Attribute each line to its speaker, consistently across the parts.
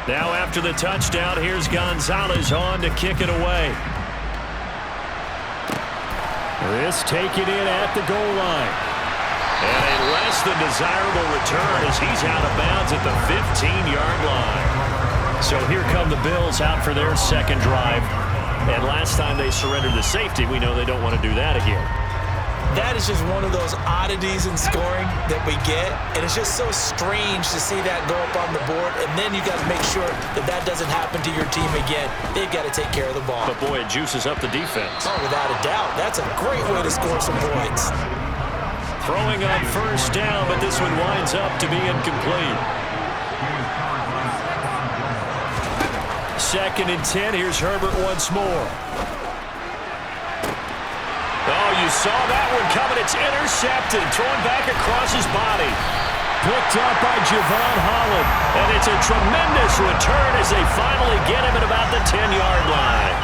Speaker 1: Now after the touchdown, here's Gonzalez on to kick it away. This taken in at the goal line. And a less than desirable return as he's out of bounds at the 15-yard line. So here come the Bills out for their second drive. And last time they surrendered the safety, we know they don't want to do that again.
Speaker 2: That is just one of those oddities in scoring that we get. And it's just so strange to see that go up on the board. And then you got to make sure that that doesn't happen to your team again. They've got to take care of the ball.
Speaker 1: But, boy, it juices up the defense.
Speaker 2: Oh, without a doubt. That's a great way to score some points.
Speaker 1: Throwing on first down, but this one winds up to be incomplete. 2nd and 10. Here's Herbert once more. Oh, you saw that one coming. It's intercepted. Thrown back across his body. Picked up by Javon Holland. And it's a tremendous return as they finally get him at about the 10-yard line.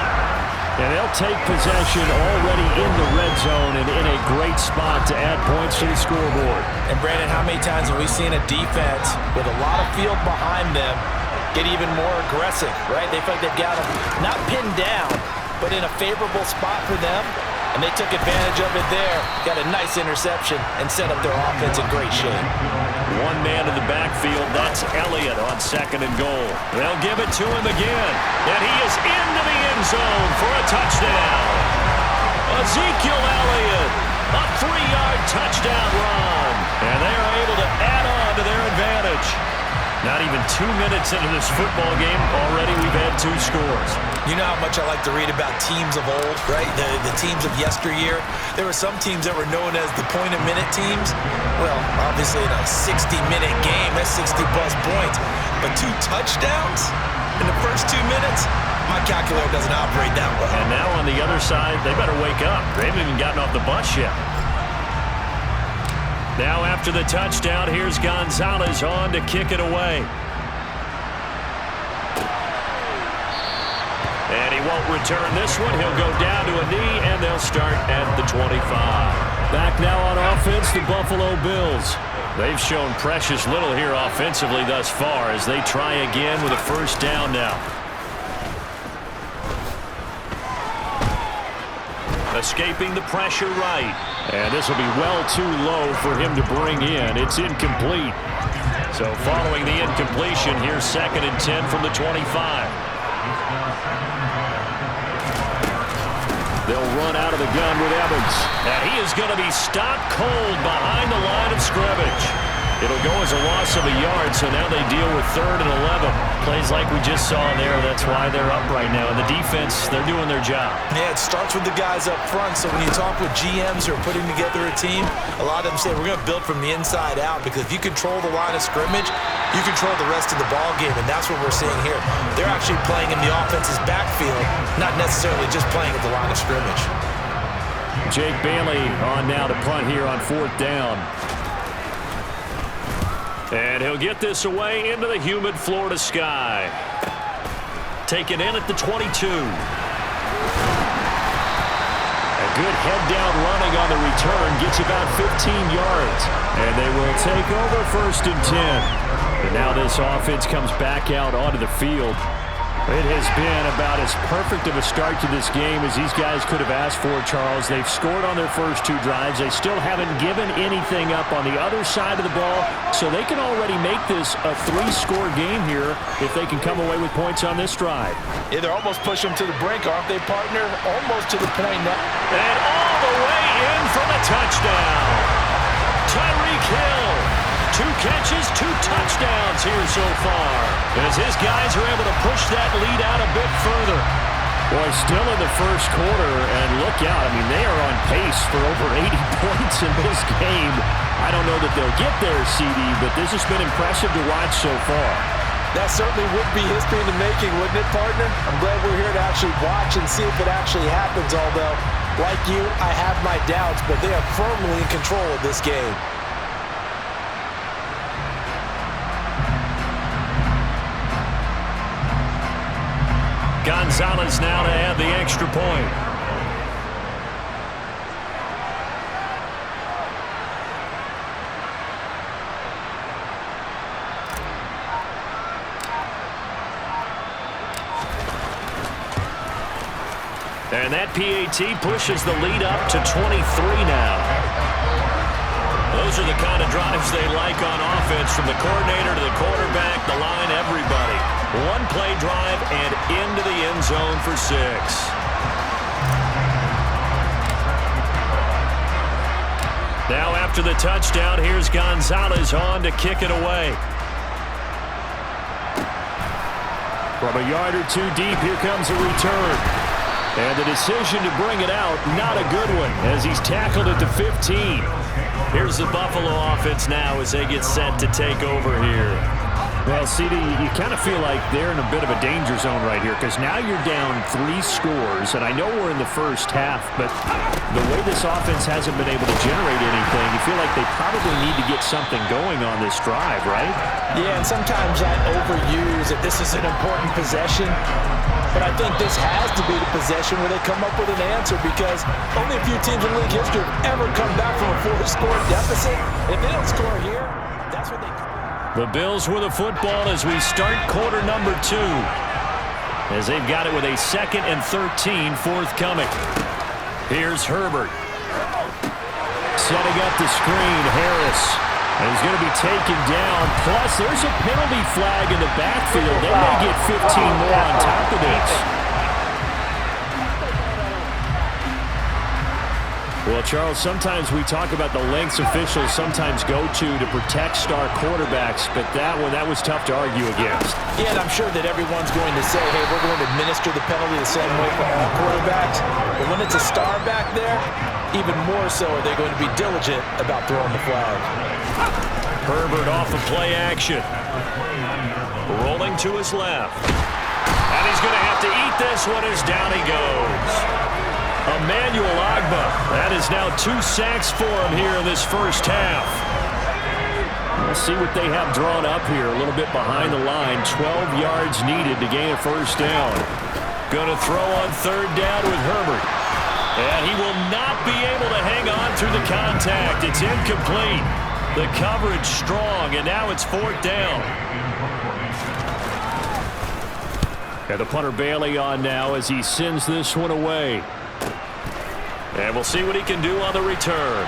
Speaker 1: And they'll take possession already in the red zone and in a great spot to add points to the scoreboard.
Speaker 2: And, Brandon, how many times have we seen a defense with a lot of field behind them get even more aggressive, right? They feel like they've got them not pinned down, but in a favorable spot for them. And they took advantage of it there. Got a nice interception and set up their offense in great shape.
Speaker 1: One man in the backfield. That's Elliott on 2nd and goal. They'll give it to him again. And he is into the end zone for a touchdown. Ezekiel Elliott, a 3-yard touchdown run. And they are able to add on to their advantage. Not even 2 minutes into this football game, already we've had 2 scores.
Speaker 2: You know how much I like to read about teams of old, right? The teams of yesteryear. There were some teams that were known as the point-a-minute teams. Well, obviously in a 60-minute game, that's 60-plus points. But 2 touchdowns in the first 2 minutes? My calculator doesn't operate that well.
Speaker 1: And now on the other side, they better wake up. They haven't even gotten off the bus yet. Now after the touchdown, here's Gonzalez on to kick it away. And he won't return this one. He'll go down to a knee, and they'll start at the 25. Back now on offense, the Buffalo Bills. They've shown precious little here offensively thus far as they try again with a first down now. Escaping the pressure right. And this will be well too low for him to bring in. It's incomplete. So following the incompletion, here's 2nd and 10 from the 25. They'll run out of the gun with Evans. And he is going to be stopped cold behind the line of scrimmage. It'll go as a loss of a yard, so now they deal with 3rd and 11. Plays like we just saw there. That's why they're up right now. And the defense, they're doing their job.
Speaker 2: Yeah, it starts with the guys up front. So when you talk with GMs who are putting together a team, a lot of them say we're going to build from the inside out, because if you control the line of scrimmage, you control the rest of the ball game, and that's what we're seeing here. They're actually playing in the offense's backfield, not necessarily just playing at the line of scrimmage.
Speaker 1: Jake Bailey on now to punt here on 4th down. And he'll get this away into the humid Florida sky. Taken in at the 22. A good head-down running on the return gets about 15 yards. And they will take over 1st and 10. And now this offense comes back out onto the field. It has been about as perfect of a start to this game as these guys could have asked for, Charles. They've scored on their first 2 drives. They still haven't given anything up on the other side of the ball, so they can already make this a 3-score game here if they can come away with points on this drive.
Speaker 2: Yeah, they're almost pushing them to the brink, aren't they, partner? Almost to the point now.
Speaker 1: And all the way in for the touchdown. Tyreek Hill. 2 catches, 2 touchdowns here so far, as his guys are able to push that lead out a bit further. Boy, still in the first quarter, and look out. I mean, they are on pace for over 80 points in this game. I don't know that they'll get there, CD, but this has been impressive to watch so far.
Speaker 2: That certainly would be history in the making, wouldn't it, partner? I'm glad we're here to actually watch and see if it actually happens, although, like you, I have my doubts, but they are firmly in control of this game.
Speaker 1: Gonzalez now to add the extra point. And that PAT pushes the lead up to 23 now. Those are the kind of drives they like on offense, from the coordinator to the quarterback, the line, everybody. One play drive and into the end zone for 6. Now after the touchdown, here's Gonzalez on to kick it away. From a yard or two deep, here comes a return. And the decision to bring it out, not a good one, as he's tackled at the 15. Here's the Buffalo offense now as they get set to take over here. Well, CD, you kind of feel like they're in a bit of a danger zone right here, because now you're down 3 scores, and I know we're in the first half, but the way this offense hasn't been able to generate anything, you feel like they probably need to get something going on this drive, right?
Speaker 2: Yeah, and sometimes I overuse that this is an important possession, but I think this has to be the possession where they come up with an answer, because only a few teams in league history have ever come back from a 4-score deficit. If they don't score here, that's what they...
Speaker 1: The Bills with the football as we start quarter number 2, as they've got it with a 2nd and 13 forthcoming. Here's Herbert. Setting up the screen, Harris. And he's going to be taken down. Plus, there's a penalty flag in the backfield. They may get 15 more on top of this. Well, Charles, sometimes we talk about the lengths officials sometimes go to protect star quarterbacks, but that was tough to argue against.
Speaker 2: Yeah, and I'm sure that everyone's going to say, hey, we're going to administer the penalty the same way for all quarterbacks. But when it's a star back there, even more so are they going to be diligent about throwing the flag.
Speaker 1: Herbert off of play action. Rolling to his left. And he's going to have to eat this one as down he goes. Emmanuel Ogbah. That is now 2 sacks for him here in this first half. We'll see what they have drawn up here. A little bit behind the line. 12 yards needed to gain a first down. Going to throw on 3rd down with Herbert. And he will not be able to hang on through the contact. It's incomplete. The coverage strong, and now it's 4th down. And the punter Bailey on now as he sends this one away. And we'll see what he can do on the return.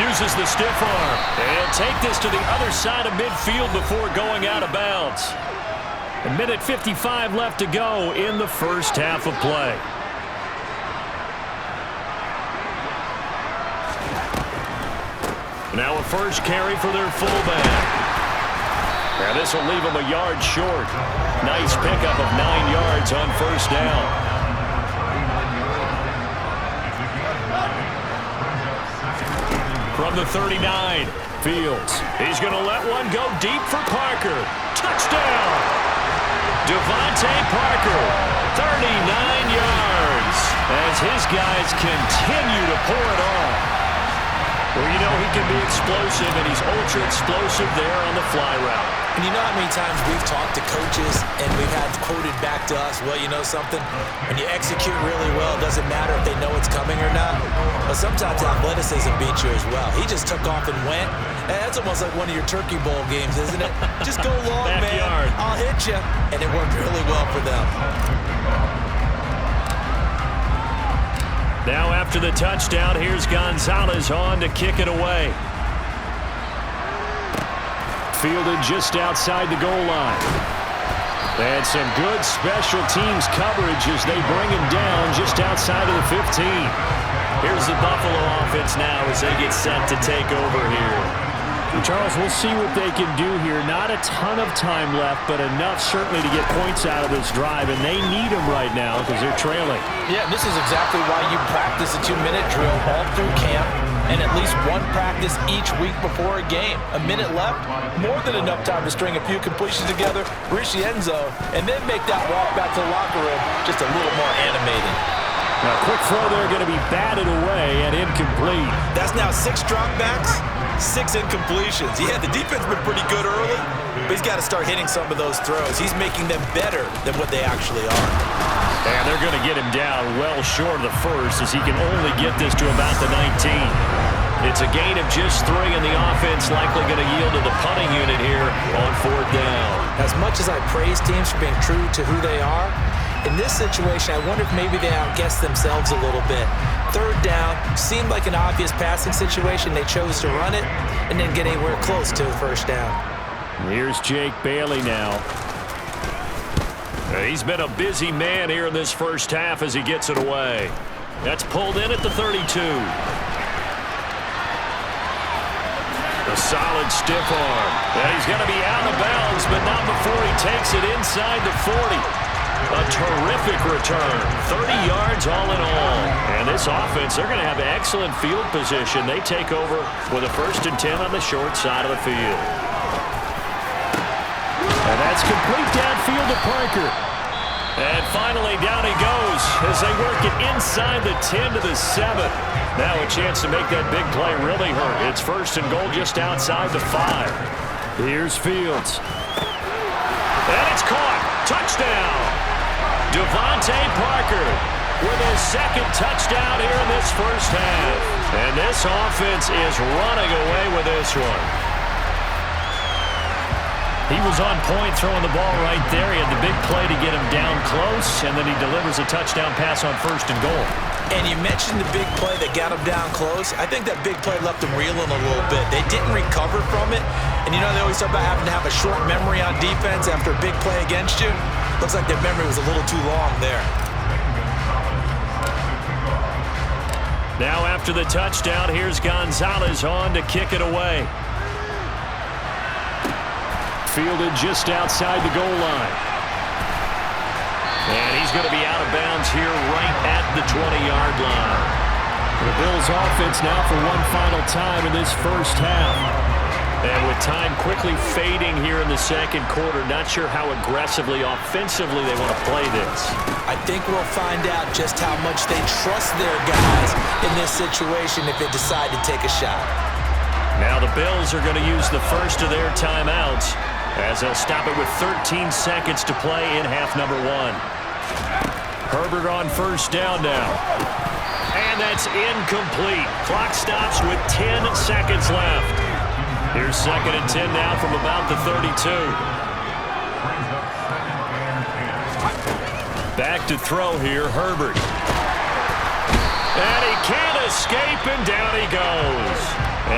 Speaker 1: Uses the stiff arm. And take this to the other side of midfield before going out of bounds. 1:55 left to go in the first half of play. Now a first carry for their fullback. And this will leave him a yard short. Nice pickup of 9 yards on first down. From the 39, Fields. He's going to let one go deep for Parker. Touchdown! Devontae Parker, 39 yards, as his guys continue to pour it on. Well, you know he can be explosive, and he's ultra-explosive there on the fly route.
Speaker 2: And you know how many times we've talked to coaches and we've had quoted back to us, well, you know something? When you execute really well, it doesn't matter if they know it's coming or not. But sometimes athleticism beats you as well. He just took off and went. And that's almost like one of your Turkey Bowl games, isn't it? Just go long, man. I'll hit you. And it worked really well for them.
Speaker 1: Now after the touchdown, here's Gonzalez on to kick it away. Fielded just outside the goal line. And some good special teams coverage as they bring him down just outside of the 15. Here's the Buffalo offense now as they get set to take over here. Charles, we'll see what they can do here. Not a ton of time left, but enough certainly to get points out of this drive, and they need them right now because they're trailing.
Speaker 2: Yeah, this is exactly why you practice a 2-minute drill all through camp and at least one practice each week before a game. A minute left, more than enough time to string a few completions together, reach the end zone, and then make that walk back to the locker room just a little more animated.
Speaker 1: Now, quick throw there going to be batted away and incomplete.
Speaker 2: That's now 6 dropbacks, 6 incompletions. Yeah, the defense has been pretty good early, but he's got to start hitting some of those throws. He's making them better than what they actually are.
Speaker 1: And they're going to get him down well short of the first as he can only get this to about the 19. It's a gain of just 3, and the offense likely going to yield to the punting unit here on 4th down.
Speaker 2: As much as I praise teams for being true to who they are, In this situation, I wonder if maybe they outguessed themselves a little bit. Third down seemed like an obvious passing situation. They chose to run it and didn't get anywhere close to the first down.
Speaker 1: Here's Jake Bailey now. He's been a busy man here in this first half as he gets it away. That's pulled in at the 32. A solid stiff arm. He's going to be out of bounds, but not before he takes it inside the 40. A terrific return. 30 yards all in all. And this offense, they're going to have excellent field position. They take over with a 1st and 10 on the short side of the field. And that's complete downfield to Parker. And finally, down he goes as they work it inside the 10 to the 7. Now a chance to make that big play really hurt. It's 1st and goal just outside the 5. Here's Fields. And it's caught. Touchdown. Devontae Parker with his 2nd touchdown here in this first half. And this offense is running away with this one. He was on point throwing the ball right there. He had the big play to get him down close, and then he delivers a touchdown pass on 1st and goal.
Speaker 2: And you mentioned the big play that got him down close. I think that big play left him reeling a little bit. They didn't recover from it. And you know they always talk about having to have a short memory on defense after a big play against you. Looks like their memory was a little too long there.
Speaker 1: Now after the touchdown, here's Gonzalez on to kick it away. Fielded just outside the goal line. And he's going to be out of bounds here right at the 20-yard line. The Bills offense now for one final time in this first half. And with time quickly fading here in the second quarter, not sure how aggressively, offensively they want to play this.
Speaker 2: I think we'll find out just how much they trust their guys in this situation if they decide to take a shot.
Speaker 1: Now the Bills are going to use the first of their timeouts as they'll stop it with 13 seconds to play in half number 1. Herbert on 1st down now. And that's incomplete. Clock stops with 10 seconds left. Here's 2nd and 10 now from about the 32. Back to throw here, Herbert. And he can't escape, and down he goes.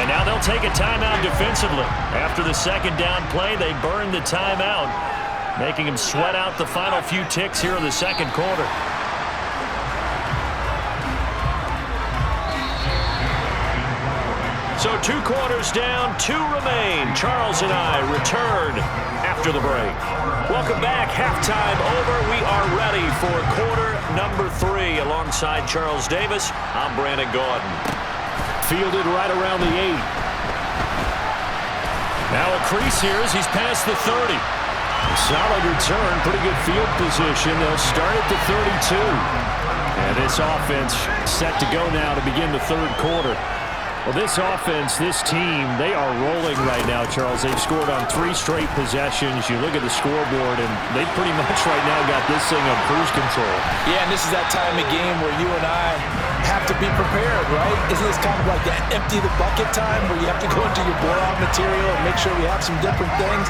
Speaker 1: And now they'll take a timeout defensively. After the 2nd down play, they burn the timeout, making him sweat out the final few ticks here in the second quarter. So 2 quarters down, 2 remain. Charles and I return after the break. Welcome back. Halftime over. We are ready for quarter number 3. Alongside Charles Davis, I'm Brandon Gaudin. Fielded right around the 8. Now a crease here as he's past the 30. Solid return, pretty good field position. They'll start at the 32. And this offense set to go now to begin the third quarter. Well, this offense, this team, they are rolling right now, Charles. They've scored on 3 straight possessions. You look at the scoreboard, and they pretty much right now got this thing on cruise control.
Speaker 2: Yeah, and this is that time of game where you and I have to be prepared, right? Isn't this kind of like that empty the bucket time where you have to go into your blowout material and make sure we have some different things?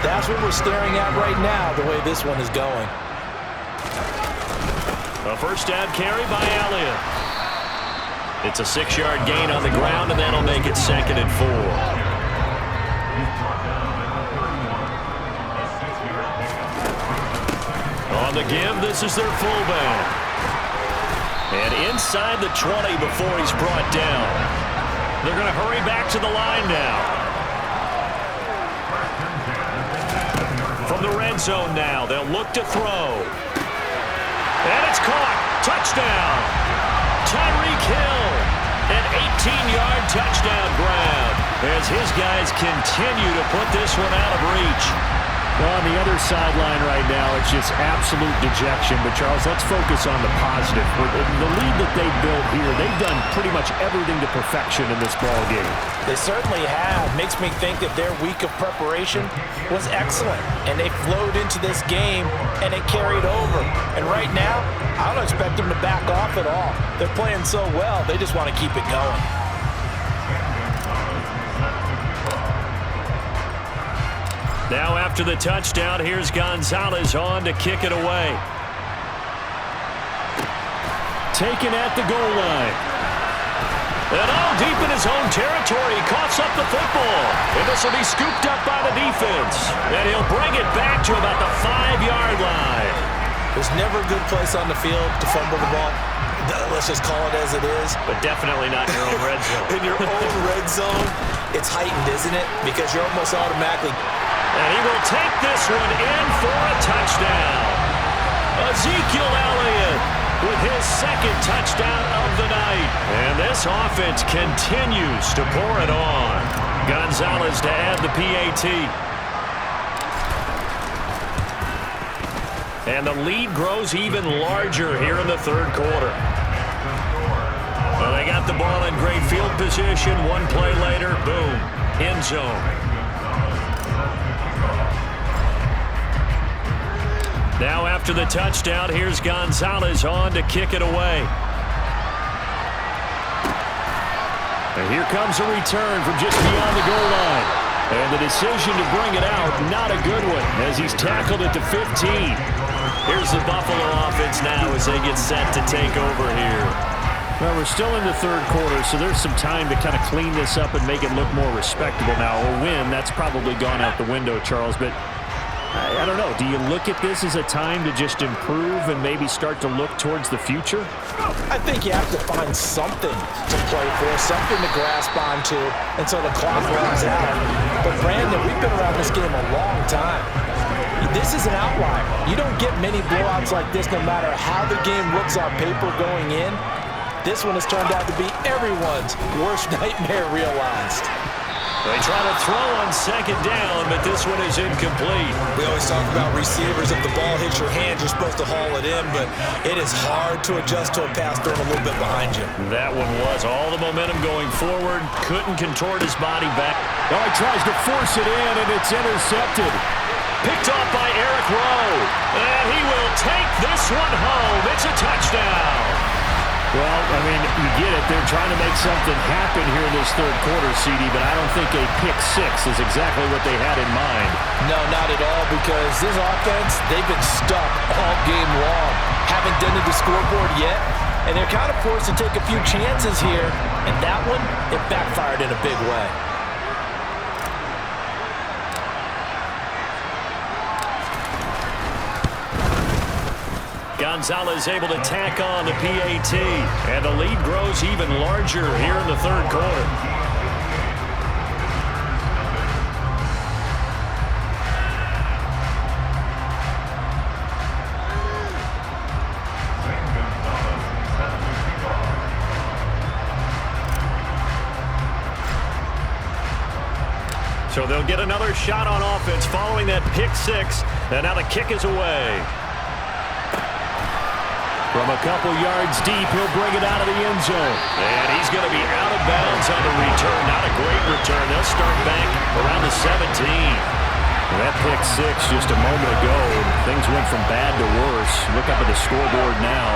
Speaker 2: That's what we're staring at right now, the way this one is going.
Speaker 1: A 1st down carry by Elliott. It's a 6-yard gain on the ground, and that'll make it 2nd and 4. On the give, this is their fullback. And inside the 20 before he's brought down. They're going to hurry back to the line now. From the red zone now, they'll look to throw. And it's caught. Touchdown. Tyreek Hill, an 18-yard touchdown grab as his guys continue to put this one out of reach. Well, on the other sideline right now, it's just absolute dejection. But, Charles, let's focus on the positive. With the lead that they've built here, they've done pretty much everything to perfection in this ball game.
Speaker 2: They certainly have. Makes me think that their week of preparation was excellent. And they flowed into this game, and it carried over. And right now, I don't expect them to back off at all. They're playing so well, they just want to keep it going. Now after the touchdown, here's Gonzalez on to kick it away.
Speaker 1: taken at the goal line. And deep in his own territory, he coughs up the football. And this will be scooped up by the defense. And he'll bring it back to about the 5-yard line.
Speaker 2: There's never a good place on the field to fumble the ball. Let's just call it as it is.
Speaker 1: But definitely not in your own red zone.
Speaker 2: In your own red zone, it's heightened, isn't it? Because you're almost automatically.
Speaker 1: And he will take this one in for a touchdown. Ezekiel Elliott with his second touchdown of the night. And this offense continues to pour it on. Gonzalez to add the PAT. And the lead grows even larger here in the third quarter. Well, they got the ball in great field position. One play later, boom, end zone. Now after the touchdown, here's Gonzalez on to kick it away. And here comes a return from just beyond the goal line. And the decision to bring it out, not a good one, as he's tackled at the 15. Here's the Buffalo offense now as they get set to take over here. Well, we're still in the third quarter, so there's some time to kind of clean this up and make it look more respectable now. A win, that's probably gone out the window, Charles, but I don't know. Do you look at this as a time to just improve and maybe start to look towards the future?
Speaker 2: I think you have to find something to play for, something to grasp onto until the clock runs out. But, Brandon, we've been around this game a long time. This is an outlier. You don't get many blowouts like this no matter how the game looks on paper going in. This one has turned out to be everyone's worst nightmare realized.
Speaker 1: They try to throw on second down, but this one is incomplete.
Speaker 2: We always talk about receivers. If the ball hits your hand, you're supposed to haul it in, but it is hard to adjust to a pass thrown a little bit behind you.
Speaker 1: That one was all the momentum going forward. Couldn't contort his body back. Oh, he tries to force it in, and it's intercepted. Picked off by Eric Rowe. And he will take this one home. It's a touchdown. Well, I mean, you get it. They're trying to make something happen here in this third quarter, CD, but I don't think a pick six is exactly what they had in mind.
Speaker 2: No, not at all, because this offense, they've been stuck all game long. Haven't dented the scoreboard yet, and they're kind of forced to take a few chances here, and that one, it backfired in a big way.
Speaker 1: Gonzalez able to tack on the PAT, and the lead grows even larger here in the third quarter. So they'll get another shot on offense following that pick six, and now the kick is away. From a couple yards deep, he'll bring it out of the end zone. And he's going to be out of bounds on the return. Not a great return. They'll start back around the 17. That pick six just a moment ago. Things went from bad to worse. Look up at the scoreboard now.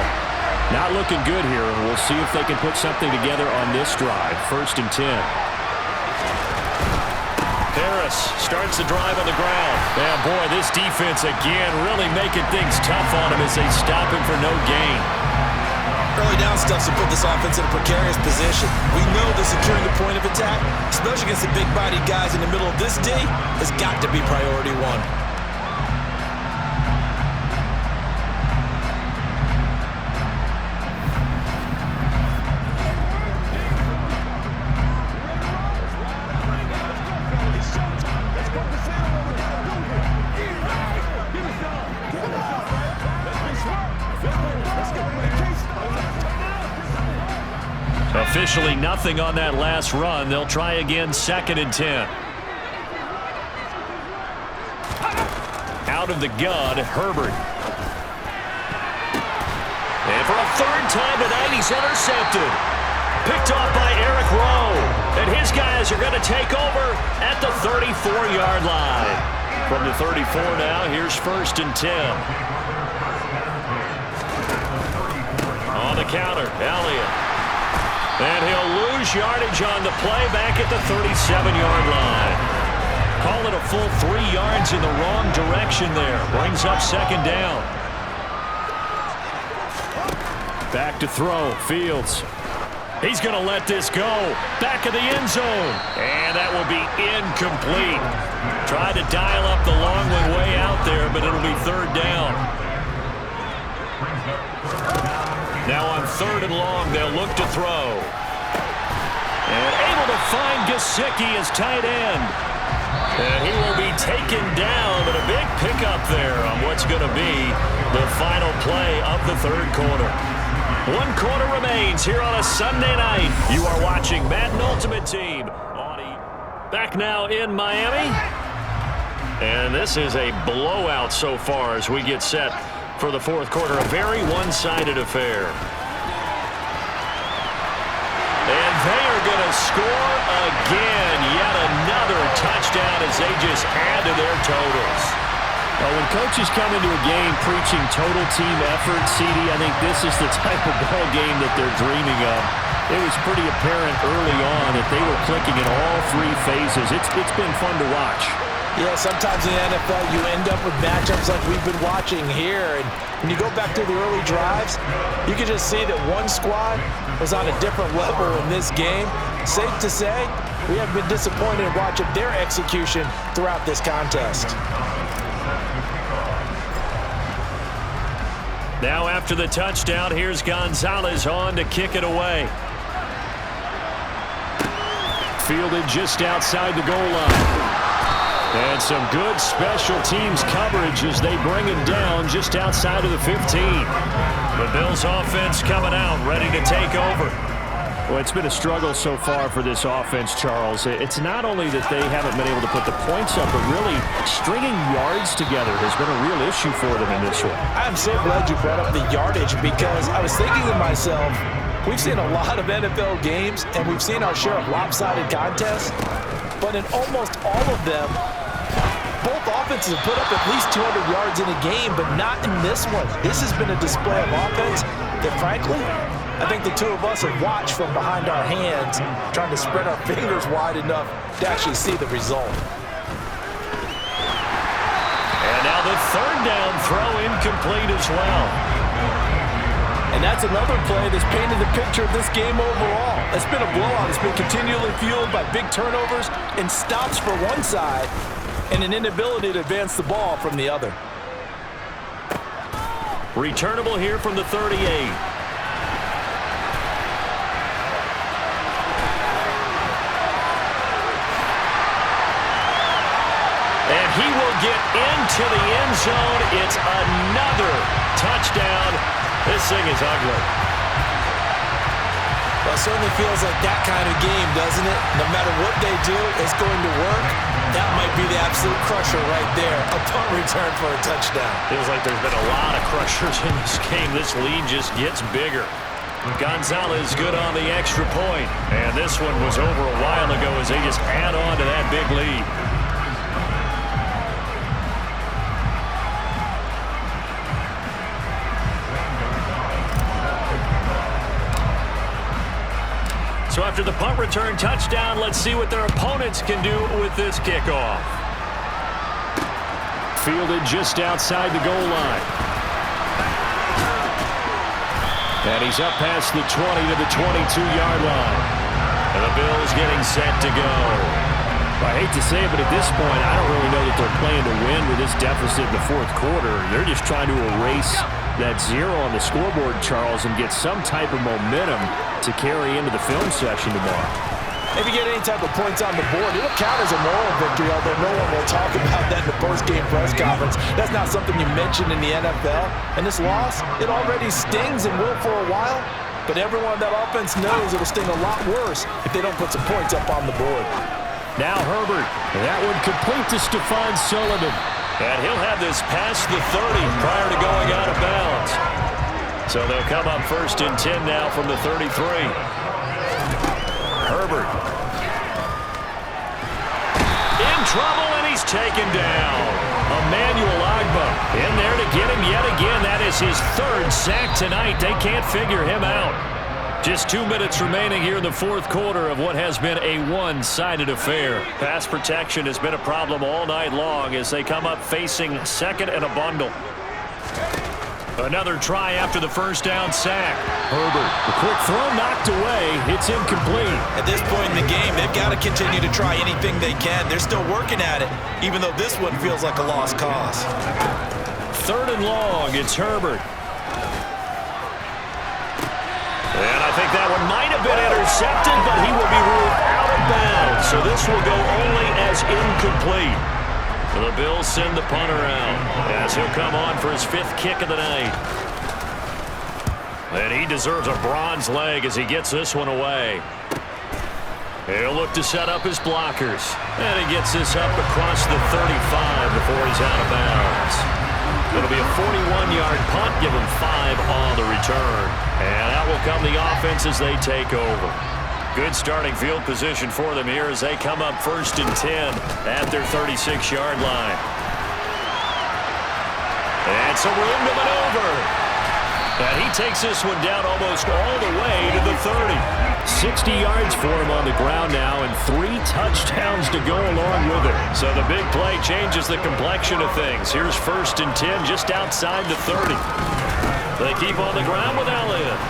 Speaker 1: Not looking good here, and we'll see if they can put something together on this drive. 1st and 10. Harris starts the drive on the ground. Yeah, boy, this defense again really making things tough on him as they stop him for no gain.
Speaker 2: Early down stuff to put this offense in a precarious position. We know that securing the point of attack, especially against the big-bodied guys in the middle of this D, has got to be priority one.
Speaker 1: Officially nothing on that last run. They'll try again, 2nd and 10. Out of the gun, Herbert. And for a third time tonight, he's intercepted. Picked off by Eric Rowe. And his guys are going to take over at the 34-yard line. From the 34 now, here's 1st and 10. On the counter, Elliott. And he'll lose yardage on the play back at the 37-yard line. Call it a full 3 yards in the wrong direction there. Brings up 2nd down. Back to throw. Fields. He's going to let this go. Back of the end zone. And that will be incomplete. Tried to dial up the long one way out there, but it'll be third down. Now on 3rd and long, they'll look to throw. And able to find Gesicki as tight end. And he will be taken down, but a big pickup there on what's going to be the final play of the 3rd quarter. 1 quarter remains here on a Sunday night. You are watching Madden Ultimate Team. Back now in Miami. And this is a blowout so far as we get set for the 4th quarter. A very one-sided affair. And they are going to score again. Yet another touchdown as they just add to their totals. Well, when coaches come into a game preaching total team effort, CD, I think this is the type of ball game that they're dreaming of. It was pretty apparent early on that they were clicking in all 3 phases. It's been fun to watch.
Speaker 2: Yeah, sometimes in the NFL you end up with matchups like we've been watching here. And when you go back to the early drives, you can just see that one squad was on a different level in this game. Safe to say, we have been disappointed in watching their execution throughout this contest.
Speaker 1: Now after the touchdown, here's Gonzalez on to kick it away. Fielded just outside the goal line. And some good special teams coverage as they bring him down just outside of the 15. The Bills offense coming out, ready to take over. Well, it's been a struggle so far for this offense, Charles. It's not only that they haven't been able to put the points up, but really stringing yards together has been a real issue for them in this one.
Speaker 2: I'm so glad you brought up the yardage because I was thinking to myself, we've seen a lot of NFL games and we've seen our share of lopsided contests, but in almost all of them, both offenses have put up at least 200 yards in a game, but not in this one. This has been a display of offense that, frankly, I think the two of us have watched from behind our hands, trying to spread our fingers wide enough to actually see the result.
Speaker 1: And now the 3rd down throw incomplete as well.
Speaker 2: And that's another play that's painted the picture of this game overall. It's been a blowout. It's been continually fueled by big turnovers and stops for one side and an inability to advance the ball from the other.
Speaker 1: Returnable here from the 38. And he will get into the end zone. It's another touchdown. This thing is ugly.
Speaker 2: Well, it certainly feels like that kind of game, doesn't it? No matter what they do, it's going to work. That might be the absolute crusher right there. A punt return for a touchdown.
Speaker 1: Feels like there's been a lot of crushers in this game. This lead just gets bigger. Gonzalez good on the extra point. And this one was over a while ago as they just add on to that big lead. So after the punt return touchdown, let's see what their opponents can do with this kickoff. Fielded just outside the goal line. And he's up past the 20 to the 22-yard line. And the Bills getting set to go. I hate to say it, but at this point, I don't really know that they're playing to win with this deficit in the 4th quarter. They're just trying to erase that 0 on the scoreboard, Charles, and get some type of momentum to carry into the film session tomorrow.
Speaker 2: If you get any type of points on the board, it'll count as a moral victory, although no one will talk about that in the post-game press conference. That's not something you mention in the NFL. And this loss, it already stings and will for a while, but everyone on that offense knows it'll sting a lot worse if they don't put some points up on the board.
Speaker 1: Now Herbert, that one complete to Stephon Sullivan. And he'll have this past the 30 prior to going out of bounds. So they'll come up 1st and 10 now from the 33. Herbert. In trouble, and he's taken down. Emmanuel Ogbah in there to get him yet again. That is his 3rd sack tonight. They can't figure him out. Just 2 minutes remaining here in the 4th quarter of what has been a one-sided affair. Pass protection has been a problem all night long as they come up facing 2nd and a bundle. Another try after the first down sack. Herbert, the quick throw knocked away. It's incomplete.
Speaker 2: At this point in the game, they've got to continue to try anything they can. They're still working at it, even though this one feels like a lost cause.
Speaker 1: 3rd and long, it's Herbert. And I think that one might have been intercepted, but he will be ruled out of bounds. So this will go only as incomplete. The Bills send the punter out as he'll come on for his 5th kick of the night. And he deserves a bronze leg as he gets this one away. He'll look to set up his blockers. And he gets this up across the 35 before he's out of bounds. It'll be a 41-yard punt, give him 5 on the return. And out will come the offense as they take over. Good starting field position for them here as they come up 1st and 10 at their 36-yard line. And some room to maneuver. And he takes this one down almost all the way to the 30. 60 yards for him on the ground now and 3 touchdowns to go along with it. So the big play changes the complexion of things. Here's 1st and 10 just outside the 30. They keep on the ground with Elliott.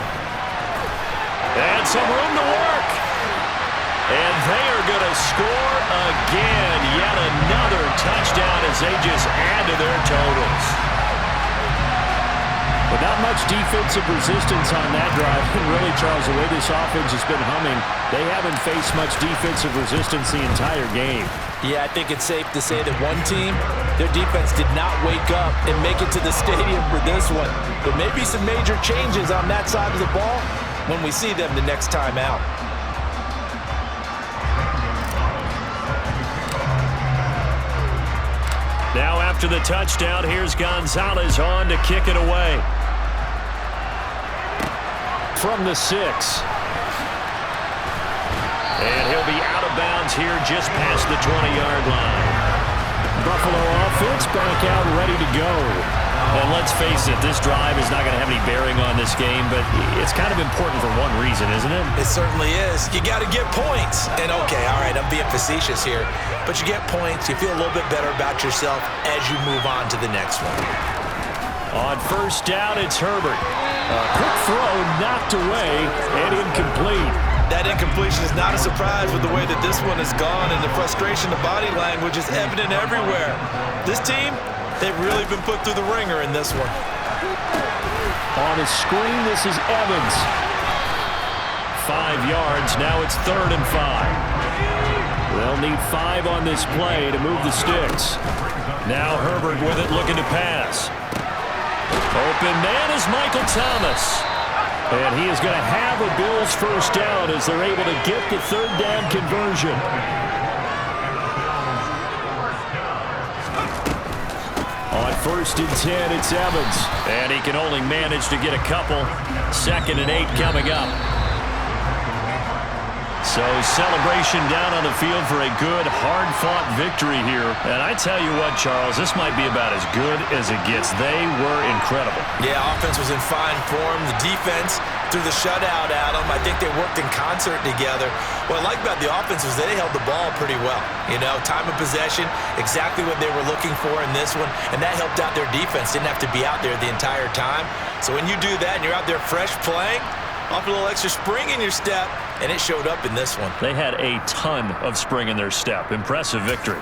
Speaker 1: And some room to work. And they are going to score again. Yet another touchdown as they just add to their totals.
Speaker 3: But not much defensive resistance on that drive. And really, Charles, the way this offense has been humming, they haven't faced much defensive resistance the entire game.
Speaker 2: Yeah, I think it's safe to say that one team, their defense did not wake up and make it to the stadium for this one. There may be some major changes on that side of the ball when we see them the next time out.
Speaker 1: Now after the touchdown, here's Gonzalez on to kick it away. From the 6. And he'll be out of bounds here just past the 20-yard line.
Speaker 3: Buffalo offense back out ready to go.
Speaker 1: And let's face it, this drive is not going to have any bearing on this game, but it's kind of important for one reason, isn't it?
Speaker 2: It certainly is. You got to get points. And okay, all right, I'm being facetious here, but you get points, you feel a little bit better about yourself as you move on to the next one.
Speaker 1: On 1st down, it's Herbert.
Speaker 3: A quick throw knocked away and incomplete.
Speaker 2: That incompletion is not a surprise with the way that this one has gone, and the frustration of body language is evident everywhere. This team, they've really been put through the ringer in this one.
Speaker 3: On a screen, this is Evans.
Speaker 1: 5 yards, now it's 3rd and 5.
Speaker 3: They'll need 5 on this play to move the sticks.
Speaker 1: Now Herbert with it, looking to pass. Open man is Michael Thomas.
Speaker 3: And he is going to have a Bills 1st down as they're able to get the 3rd down conversion.
Speaker 1: On 1st and 10, it's Evans. And he can only manage to get a couple. 2nd and 8 coming up. So celebration down on the field for a good, hard-fought victory here. And I tell you what, Charles, this might be about as good as it gets. They were incredible.
Speaker 2: Yeah, offense was in fine form. The defense threw the shutout at them. I think they worked in concert together. What I like about the offense was they held the ball pretty well. You know, time of possession, exactly what they were looking for in this one. And that helped out their defense. Didn't have to be out there the entire time. So when you do that and you're out there fresh playing, off a little extra spring in your step, and it showed up in this one.
Speaker 1: They had a ton of spring in their step. Impressive victory.